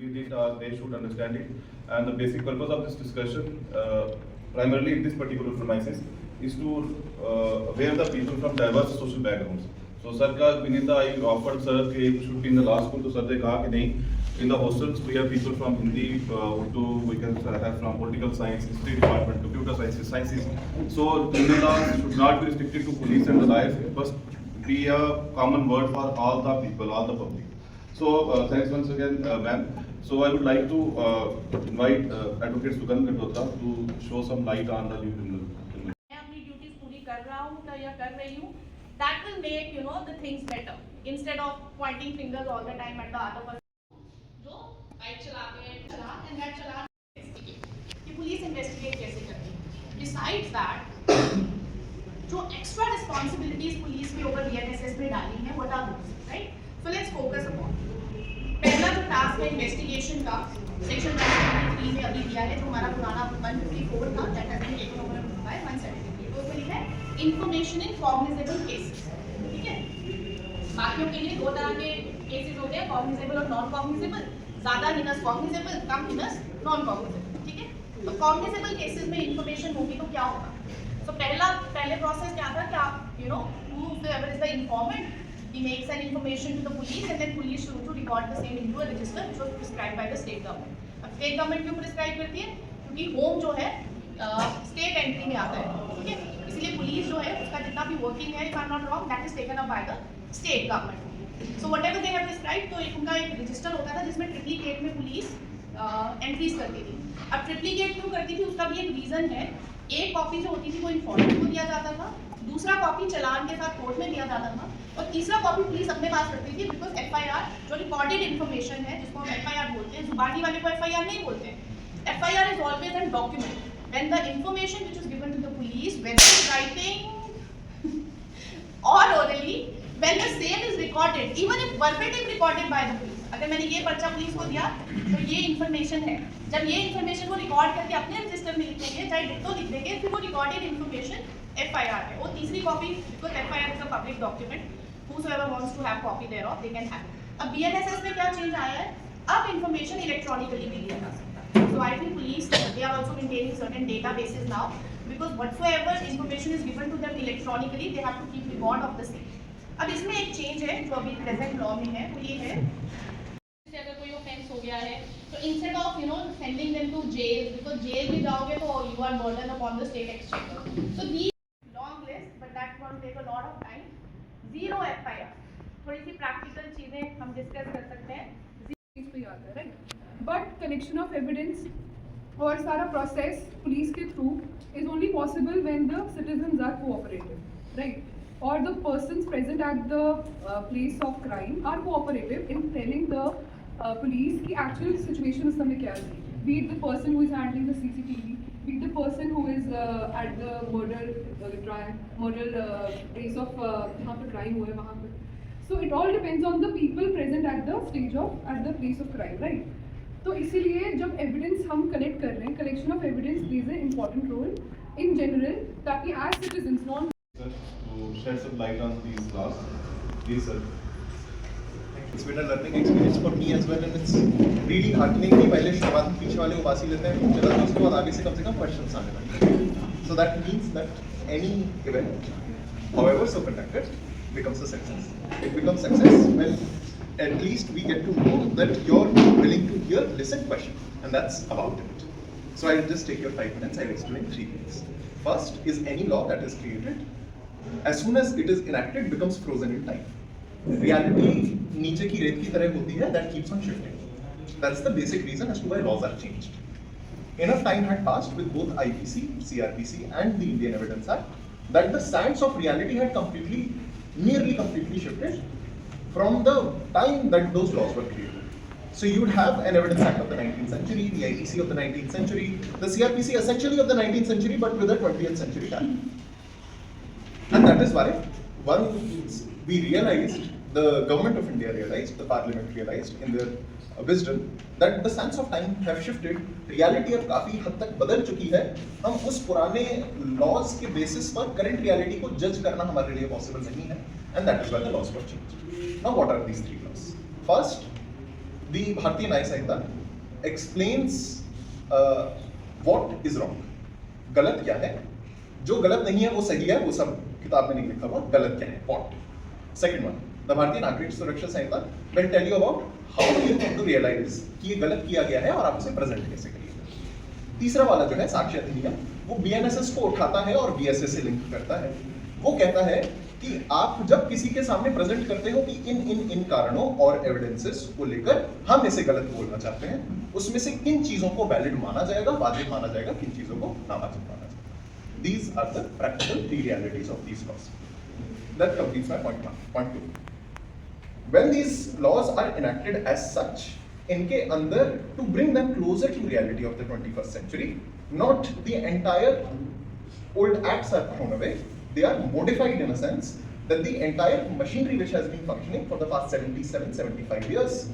They should understand it. And the basic purpose of this discussion, primarily in this particular premises, is to aware the people from diverse social backgrounds. So sir का Vinita I offered sir कि should be in the last school, तो sir ने कहा कि नहीं, in the hostels we have people from Hindi, Urdu, we can have from political science, history department, computer sciences. So Vinita should not be restricted to police and the life. It must be a common word for all the people, all the public. So thanks once again, ma'am. So I would like to invite Advocate Sugandh Gatotra to show some light on the new criminal. मैं अपनी duties पूरी कर रहा हूँ या कर रही हूँ, that will make the things better instead of pointing fingers all the time at the other person. जो बाइक चलाते हैं चलान and that चलान कि पुलिस इन्वेस्टिगेट कैसे करती है. Besides that, जो extra responsibilities पुलिस के ऊपर BNSS में डाली हैं, what are those, right? So let's focus upon. पहला जो टास्क है इन्वेस्टिगेशन का, सेक्शन 173 में अभी दिया है, जो हमारा पुराना 154 था, that has been taken over by 173. तो उसमें लिखा है इंफॉर्मेशन इन कॉग्निजेबल केसेस. ठीक है, बाकियों के लिए दो तरह के केसेस होते हैं, कॉग्निजेबल और नॉन कॉग्निजेबल. ज्यादा हिनस कॉग्निजेबल, कम हिनस नॉन कॉग्निजेबल. ठीक है, तो कॉग्निजेबल केसेस में इंफॉर्मेशन होगी तो क्या होगा. तो पहले प्रोसेस क्या था कि आप whoever is the informant, he makes an information to the police and then police should to record the same into a register which was prescribed by the state government. अब state government क्यों prescribe करती है, क्योंकि home जो है state entry में आता है. ठीक है, इसलिए पुलिस जो है उसका जितना भी working है, if I'm not wrong, that is taken up by the state government. So whatever they have prescribed, तो उनका एक register होता था जिसमें triplicate में पुलिस एंट्रीज करती थी. अब ट्रिप्लीकेट क्यों करती थी, उसका भी एक रीजन है. एक कॉपी जो होती थी वो इन्फॉर्मेंट को दिया जाता था, दूसरा कॉपी चलान के साथ कोर्ट में दिया जाता था, और तीसरा कॉपी पुलिस अपने पास रखती थी. बिकॉज एफआईआर जो रिकॉर्डेड इन्फॉर्मेशन है, जिसको हम एफआईआर बोलते हैं, जुबानी वाले को एफआईआर नहीं बोलते हैं. FIR is always an document when the information which is given to the police, whether in writing or orally, when the same is recorded, even if verbatim recorded by the police. अगर मैंने ये पर्चा police को दिया तो ये information है, जब ये इन्फॉर्मेशन वो रिकॉर्ड करके अपने रजिस्टर में लिख देंगे, चाहे डिक्टो लिख देंगे, फिर वो रिकॉर्डेड इन्फॉर्मेशन एफआईआर है. वो तीसरी copy, because FIR is a public document, whosoever wants to have copy thereof they can have. अब BNSS में क्या चेंज आया है, अब इन्फॉर्मेशन इलेक्ट्रॉनिकली भी लिया जा सकता है. So I think police they are also maintaining certain databases now, because whatsoever information is given to them electronically they have to keep record of the same. अब इसमें एक चेंज है जो अभी प्रेजेंट लॉ में है, वो ये है कि अगर कोई ऑफेंस हो गया है तो instead of sending them to jail, because jail में जाओगे तो you are burden upon the state exchequer. So these long list, but that will take a lot of time. Zero FIR, थोड़ी सी प्रैक्टिकल चीजें हम डिस्कस कर सकते हैं. Right, but collection of evidence और सारा प्रोसेस पुलिस के through is only possible when the citizens are cooperative, right, और the persons present at the place of crime are cooperative in telling the police की actual situation उस समय क्या थी. Be it the person who is handling the CCTV, be the person who is at the murder place of जहाँ पे crime हुआ है वहाँ पे. So it all depends on the people present at the place of crime, right? तो इसीलिए जब evidence हम collect कर रहे हैं, collection of evidence plays an important role in general, ताकि as citizens non. Sir, to shed some light on these laws, please sir. It's been a learning experience for me as well, and it's really heartening कि पहले शुरुआत पीछे वाले को बासी लेते हैं, चला तो उसके बाद आगे से कम questions आने लगे. So that means that any event, however so conducted, becomes a success. It becomes success when at least we get to know that you're willing to hear, listen, question, and that's about it. So I'll just take your 5 minutes. I'll explain 3 things. First is any law that is created, as soon as it is enacted, becomes frozen in time. Reality नीचे की रेत की तरह होती है, that keeps on shifting. That's the basic reason as to why laws are changed. Enough time had passed with both IPC, CRPC and the Indian Evidence Act that the sands of reality had nearly completely shifted from the time that those laws were created. So you would have an Evidence Act of the 19th century, the IPC of the 19th century, the CRPC essentially of the 19th century but with a 20th century tag. And that is why once we realized, the government of India realized, the parliament realized in their wisdom that the sands of time have shifted, reality अब काफी हद तक बदल चुकी है. हम उस पुराने laws के basis पर current reality को judge करना हमारे लिए possible नहीं है, and that is why the laws were changed. Now what are these 3 laws? First, the Bharatiya Nyaya Samhita explains what is wrong. गलत क्या है, जो गलत नहीं है वो सही है, वो सब किताब में नहीं लिखा हुआ गलत क्या है, पॉइंट. सेकंड वन, द भारतीय नागरिक सुरक्षा संहिता will tell you about how you have to realize कि ये गलत किया गया है और आप उसे प्रेजेंट कैसे करिए. तीसरा वाला जो है साक्ष्य अधिनियम, वो BNSS को उठाता है और BSS से लिंक करता है. वो कहता है कि आप जब किसी के सामने प्रेजेंट करते हो कि इन कारणों और एविडेंसेस को लेकर हम इसे गलत बोलना चाहते हैं, उसमें से किन चीजों को वैलिड माना जाएगा, वाजिब माना जाएगा, किन चीजों को नावाजिब माना जाएगा. These are the practical realities of these laws. That completes my point one. Point two. When these laws are enacted as such, इनके अंदर to bring them closer to reality of the 21st century, not the entire old acts are thrown away. They are modified in a sense that the entire machinery which has been functioning for the past 75 years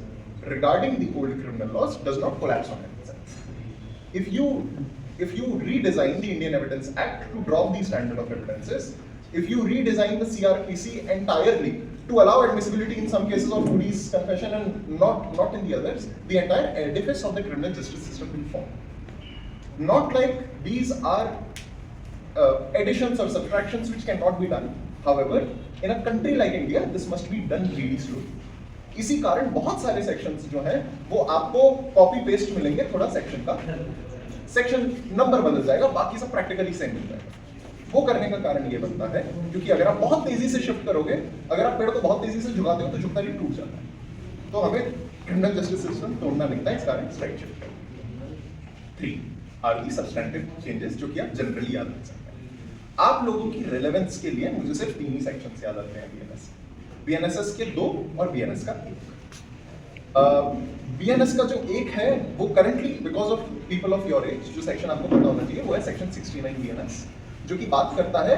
regarding the old criminal laws does not collapse on itself. If you redesign the Indian Evidence Act to drop the standard of evidences, if you redesign the CRPC entirely to allow admissibility in some cases of police confession and not in the others, the entire edifice of the criminal justice system will fall. Not like these are additions or subtractions which cannot be done. However, in a country like India, this must be done really slowly. इसी कारण बहुत सारे sections जो हैं वो आपको copy paste मिलेंगे, थोड़ा सेक्शन का सेक्शन नंबर बदल जाएगा, बाकी सब प्रैक्टिकली सेम मिल जाएगा. वो करने का कारण ये बनता है क्योंकि अगर आप बहुत तेजी से शिफ्ट करोगे, अगर आप पेड़ को बहुत तेजी से झुकाते हो तो झुकता ही टूट जाता है. तो हमें क्रिमिनल जस्टिस सिस्टम तोड़ना लगता है, इस कारण स्ट्राइक शिफ्ट करें. 3 आर दी सब्सटैंटिव चेंजेस जो कि आप जनरली याद रख सकते हैं. आप लोगों की रेलेवेंस के लिए मुझे सिर्फ 3 ही सेक्शंस याद आते हैं BNSS के 2 और BNS का 1. BNS का जो 1 है वो currently because of people of your age जो सेक्शन आपको पता होना चाहिए वो है सेक्शन 69 BNS जो कि बात करता है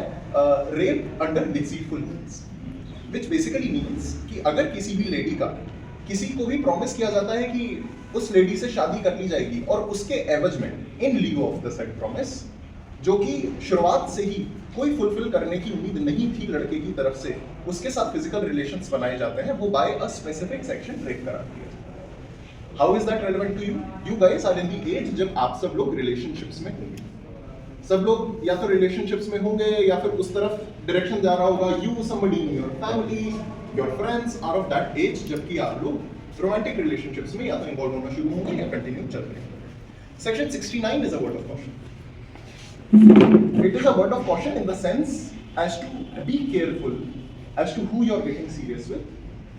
rape under deceitful means, which basically means कि अगर किसी भी लेडी का किसी को भी प्रॉमिस किया जाता है कि उस लेडी से शादी कर ली जाएगी और उसके एवज में in lieu of the said promise जो कि शुरुआत से ही कोई फुलफिल करने की उम्मीद नहीं थी लड़के की तरफ से, उसके साथ फिजिकल रिलेशंस बनाए जाते हैं, वो बाय अ स्पेसिफिक सेक्शन रेप कराती है. How is that relevant to you? You guys are in the age जब आप सब लोग रिलेशनशिप्स में होंगे. सब लोग या तो रिलेशनशिप्स में होंगे या फिर उस तरफ डायरेक्शन जा रहा होगा. You, somebody in your family, your friends are of that age जबकि आप लोग रोमांटिक रिलेशनशिप्स में या तो इन्वॉल्व होना शुरू होंगे या कंटिन्यू चल रहे हैं. Section 69 is a word of caution. It is a word of caution in the sense as to be careful as to who you are getting serious with.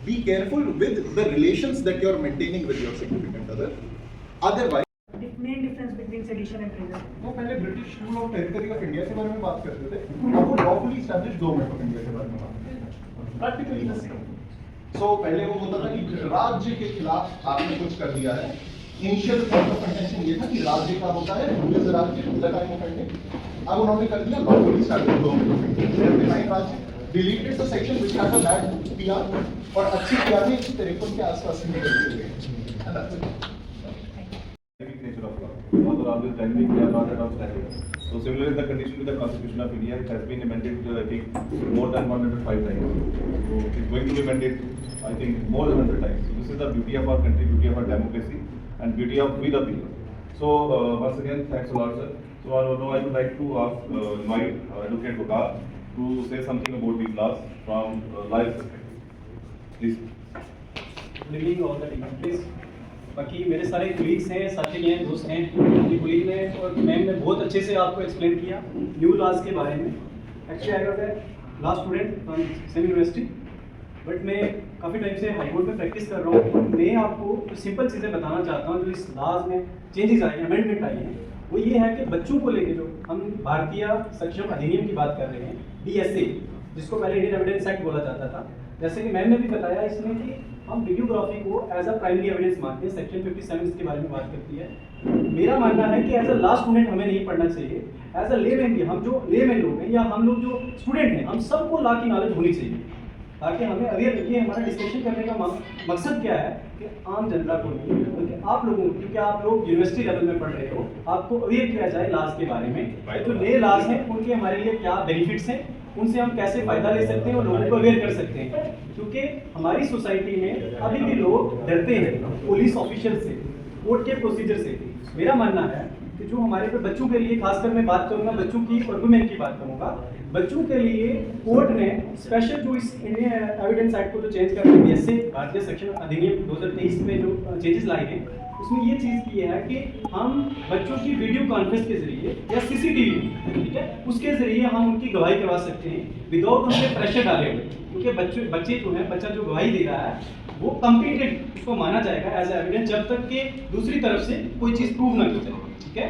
Be careful with the relations that you are maintaining with your significant other. Otherwise, main difference between sedition and treason. वो पहले British rule of territory of India के बारे में बात करते थे, अब वो lawfully established government of India के बारे में बात करते हैं. Practically the same. सो पहले वो होता था कि राज्य के खिलाफ आपने कुछ कर दिया है. इनिशियल पॉइंट ऑफ कंटेंशन ये था कि राज्य का होता है, रूल इज राज्य, द टाइम ऑफ एंडिंग. अब उन्होंने कर दिया lawfully established government of India. They have defined राज्य, deleted the section which had a bad PR और अच्छी पीआर ने 153 के आसपास में निकल गए. And that's it. Nature of law. Laws are always dynamic, they are not at all static. So similarly, the condition with the Constitution of India, it has been amended, I think, more than 105 times. So it's going to be amended, I think, more than 100 times. So this is the beauty of our country, beauty of our democracy, and beauty of we the people. So once again, thanks a lot, sir. So now I would like to ask my Advocate Gokar to say something about these laws from live perspective. Please. Good evening all the team, please. बाकी मेरे सारे colleagues हैं, साथी हैं, दोस्त हैं, मेरी colleague ने और मैम ने बहुत अच्छे से आपको एक्सप्लेन किया न्यू लॉज के बारे में. Actually I was a law student from same university, but मैं काफ़ी टाइम से हाई कोर्ट में प्रैक्टिस कर रहा हूँ. मैं आपको कुछ सिंपल चीज़ें बताना चाहता हूँ जो इस लॉज में चेंजेस आए हैं, अमेंडमेंट आई हैं. वो ये है कि बच्चों को लेके जो हम भारतीय सक्षम अधिनियम की बात कर रहे हैं, BSA, जिसको पहले इंडियन एविडेंस एक्ट बोला जाता था, जैसे कि मैम ने भी बताया इसमें कि हम वीडियोग्राफी को एज अ प्राइमरी एविडेंस मानते हैं. सेक्शन 57 इसके बारे में बात करती है. मेरा मानना है कि एज अ लॉ स्टूडेंट हमें नहीं पढ़ना चाहिए. एज अ लेमैन भी, हम जो लेमैन लोग हैं या हम लोग जो स्टूडेंट हैं, हम सबको लॉ की नॉलेज होनी चाहिए ताकि हमें अवेयर रखिए. हमारा डिस्कशन करने का मकसद क्या है कि आम जनता को नहीं बल्कि आप लोगों को, क्योंकि आप लोग यूनिवर्सिटी लेवल में पढ़ रहे हो, आपको अवेयर किया जाए लॉज के बारे में. जो नए लॉज हैं उनके हमारे लिए क्या बेनिफिट्स हैं उनसे हम कैसे फ़ायदा ले सकते हैं और लोगों को अवेयर कर सकते हैं, क्योंकि हमारी सोसाइटी में अभी भी लोग डरते हैं पुलिस ऑफिशियल से, कोर्ट के प्रोसीजर से। मेरा मानना है कि जो हमारे पे बच्चों के लिए, खासकर मैं बात करूंगा बच्चों की और वुमेन की बात करूंगा, बच्चों के लिए कोर्ट ने स्पेशल जो इस इंडियन एविडेंस एक्ट को जो चेंज कर रही है, इससे भारतीय सेक्शन अधिनियम 2023 में जो चेंजेस लाए हैं, उसमें ये चीज़ की है कि हम बच्चों की वीडियो कॉन्फ्रेंस के जरिए या सीसीटीवी, ठीक है, उसके जरिए हम उनकी गवाही करवा सकते हैं विदाउट उनके प्रेशर डाले हुए, क्योंकि बच्चे जो है, बच्चा जो गवाही दे रहा है वो कंप्लीटेड उसको माना जाएगा एज एविडेंस जब तक कि दूसरी तरफ से कोई चीज़ प्रूव ना की जाए, ठीक है।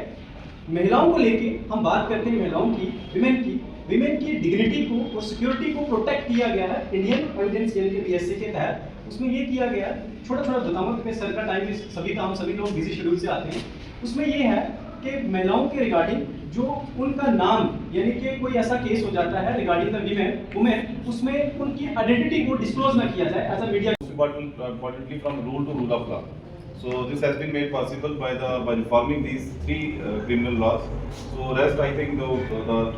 महिलाओं को लेके हम बात करते हैं, महिलाओं की, विमेन की डिग्निटी को और सिक्योरिटी को प्रोटेक्ट किया गया है इंडियन एविडेंस यानी कि पीएसए के तहत। उसमें ये किया गया है, छोटा छोटा बताऊंगा क्योंकि सर का टाइम सभी काम, सभी लोग बिजी शेड्यूल से आते हैं। उसमें ये है कि महिलाओं के रिगार्डिंग जो उनका नाम यानी कि कोई ऐसा केस हो जाता है रिगार्डिंग द वुमेन, उसमें उनकी आइडेंटिटी को डिस्क्लोज ना किया जाए as a media. Importantly from rule to rule of law. So this has been made possible by reforming these three criminal laws. So rest I think the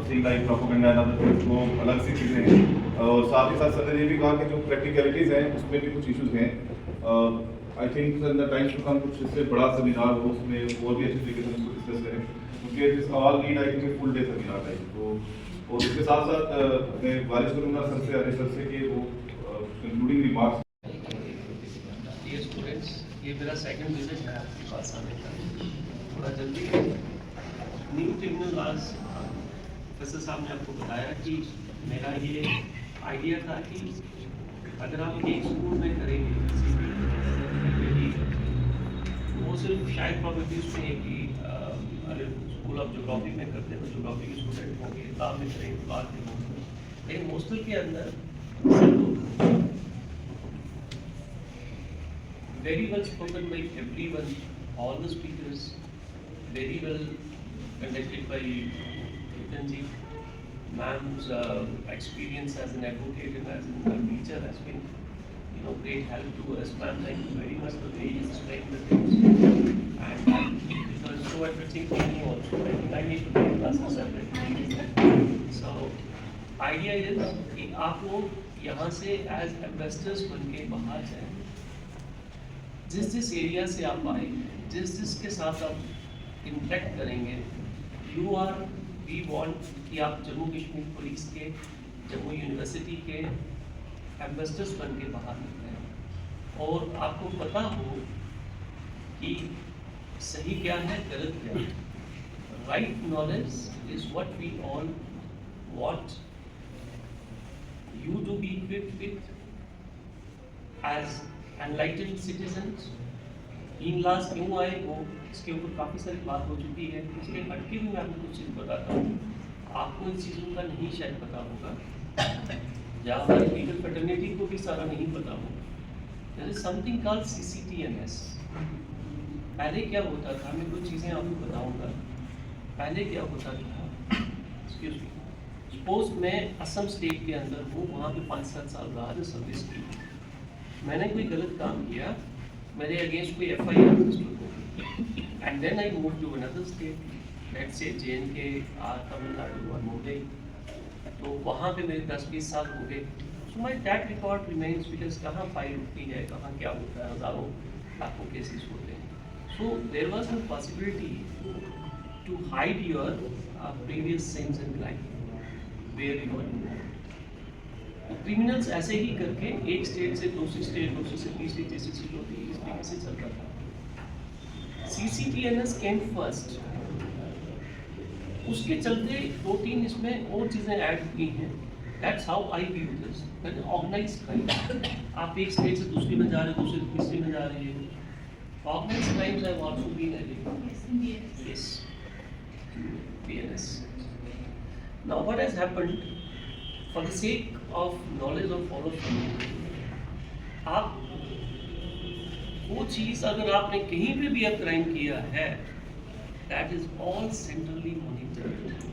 thing like propaganda and other things वो अलग सी चीजें हैं, और साथ ही साथ sir ने ये भी कहा कि जो practicalities हैं उसमें भी कुछ issues हैं। I think in the times to come कुछ इससे बड़ा सेमिनार हो, उसमें और भी अच्छी तरीके से उसको डिस्कस करें, क्योंकि this all need I think full day seminar है। तो और इसके साथ साथ मैं गुजारिश करूँगा सर से, अरे सर से कि वो concluding remarks। स्टूडेंट्स, ये मेरा सेकंड विजिट है आपके पास आने का, थोड़ा जल्दी। न्यू क्रिमिनल लॉज, प्रोफेसर साहब ने आपको बताया कि मेरा ये आइडिया था कि अगर आप एक स्कूल में करेंगे वो सिर्फ शायद प्रॉपर्टी उसमें है कि अगर स्कूल ऑफ ज्योग्राफी में करते हैं तो ज्योग्राफी के स्टूडेंट होंगे, किताब में करेंगे बात में होंगे, लेकिन हॉस्टल के अंदर very well spoken by everyone, all the speakers, very well conducted by Ketanji. Ma'am's experience as an advocate and as a teacher has been, great help to us. Ma'am, thank you very much for the way you explained the things. And because so everything for me also, I think I need to take classes separately. So, idea is कि आप लोग यहाँ से as ambassadors बनके बाहर जाएं, जिस area से आप आए, जिस के साथ आप इंटरेक्ट करेंगे, वी वांट कि आप जम्मू कश्मीर पुलिस के, जम्मू यूनिवर्सिटी के एम्बेसडर्स बन के बाहर निकलें और आपको पता हो कि सही क्या है, गलत क्या है। Right knowledge is what we all want you to be equipped with as enlightened citizens. In laws क्यों आए वो इसके ऊपर काफ़ी सारी बात हो चुकी है। इसके हटके भी मैं आपको कुछ चीज़ बताता हूँ, आपको इन चीज़ों का नहीं शायद पता होगा, या हमारी लीगल फैटर्निटी को भी सारा नहीं पता होगा। There is something called CCTNS। पहले क्या होता था, मैं कुछ चीज़ें आपको बताऊँगा। पहले क्या होता था, एक्सक्यूज मी, सपोज मैं असम स्टेट के अंदर हूँ, वहाँ पे 5-7 साल रहा सर्विस की, मैंने कोई गलत काम किया, मेरे अगेंस्ट कोई FIR रजिस्टर हो गई, and then I move to another state, let's say JNK और तमिलनाडु और मुंबई, तो वहाँ पे मेरे 10-20 साल हो गए। So my track record remains, because कहाँ फाइल होती है, कहाँ क्या होता है, हज़ारों लाखों केसेस होते हैं। So there was no possibility to hide your previous sins and crime where you are involved. Criminals ऐसे ही करके एक स्टेट से दूसरी स्टेट, दूसरी से तीसरी, तीसरी से चौथी, इस तरीके से चलता था। CCTNS केम फर्स्ट, उसके चलते 2-3 इसमें और चीज़ें ऐड की हैं। That's how I view this. Organised crime, आप एक स्टेट से दूसरी में जा रहे हो, दूसरी से तीसरी में जा रहे हैं। Organised crimes have also been added. Yes, PNS। Now what has happened, for the sake of knowledge of all of you, आप वो चीज़ अगर आपने कहीं पे भी अब क्राइम किया है, that is all centrally monitored।